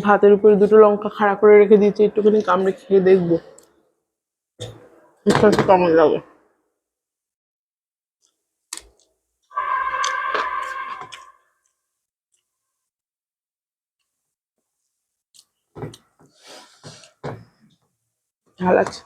ভাতের উপরে দুটো লঙ্কা খাড়া করে রেখে দিয়েছি, একটুখানি কামড়ে খেয়ে দেখবো কেমন লাগে। ঝাল আছে।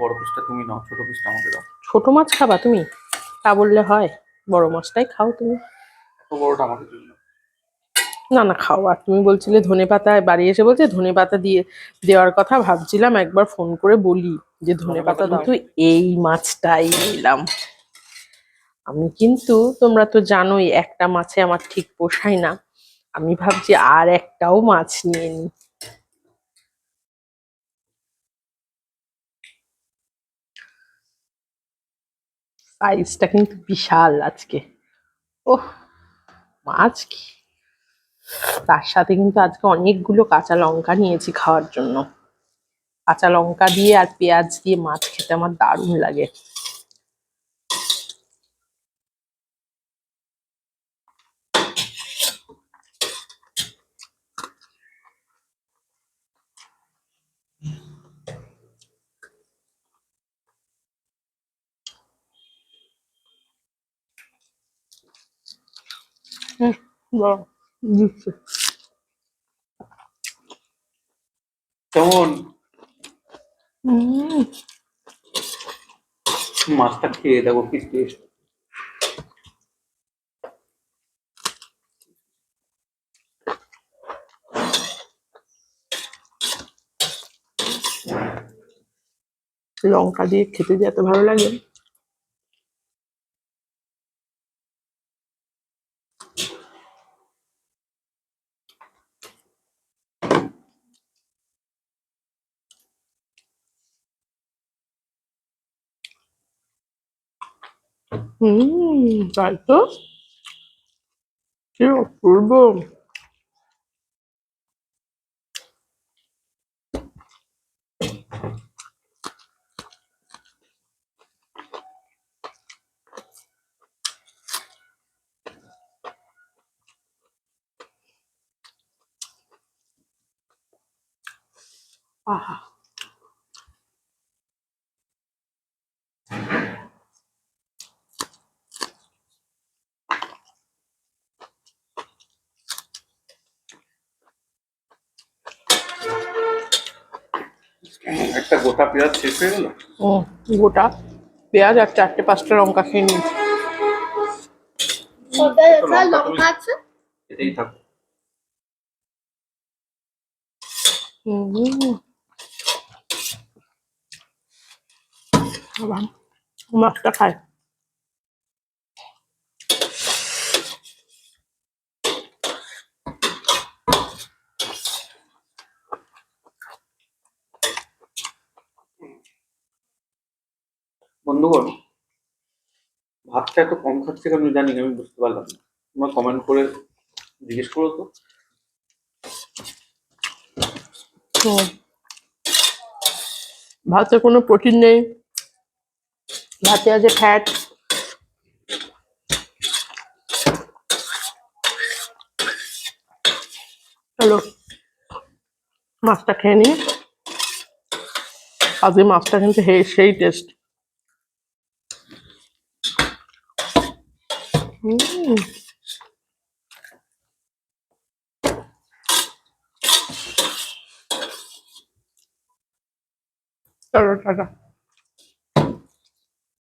বড় পিসটা তুমি নাও, ছোট পিসটা আমাকে দাও। ছোট মাছ খাবা তুমি? তা বললে হয়, বড় মাছটাই খাও তুমি। এত বড়টা আমাকে দিও না। না না খাও। আর তুমি বলছিলে ধনেপাতা, বাড়ি এসে বলছে ধনেপাতা দিয়ে দেওয়ার কথা, ভাবছিলাম একবার ফোন করে বলি যে ধনেপাতা দাও। কিন্তু এই মাছটাই নিলাম আমি। কিন্তু তোমরা তো জানোই একটা মাছে আমার ঠিক পোষায় না, আমি ভাবছি আর একটাও মাছ নিয়ে নি। সাইজটা কিন্তু বিশাল আজকে। ওহ, মাছ কি, তার সাথে কিন্তু আজকে অনেকগুলো কাঁচা লঙ্কা নিয়েছি খাওয়ার জন্য। কাঁচা লঙ্কা দিয়ে আর পেঁয়াজ দিয়ে মাছ খেতে আমার দারুণ লাগে। দিচ্ছে কেমন মাছটা খেয়ে দেখো কি টেস্ট। লঙ্কা দিয়ে খেতে যে এত ভালো লাগে। তাই তো, কি অপূর্ব। আহা, একটা গোটা পেঁয়াজ শেষ হয়ে গেল। গোটা পেঁয়াজ আর 4-5টা লঙ্কা খেয়ে নিয়েছি। লঙ্কা আছে এটাই থাকো। আবার মাছটা খায়। বন্ধুগণ, ভাতটা এত কম খাচ্ছে কেন জানি না, আমি বুঝতে পারলাম না। তোমরা কমেন্ট করে জিজ্ঞেস করো তো। ভাতে কোনো প্রোটিন নেই, ভাতে আছে ফ্যাট। চলো মাছটা খেয়ে নিই। আজকে মাছটা কিন্তু সেই টেস্ট। চলো টাটা।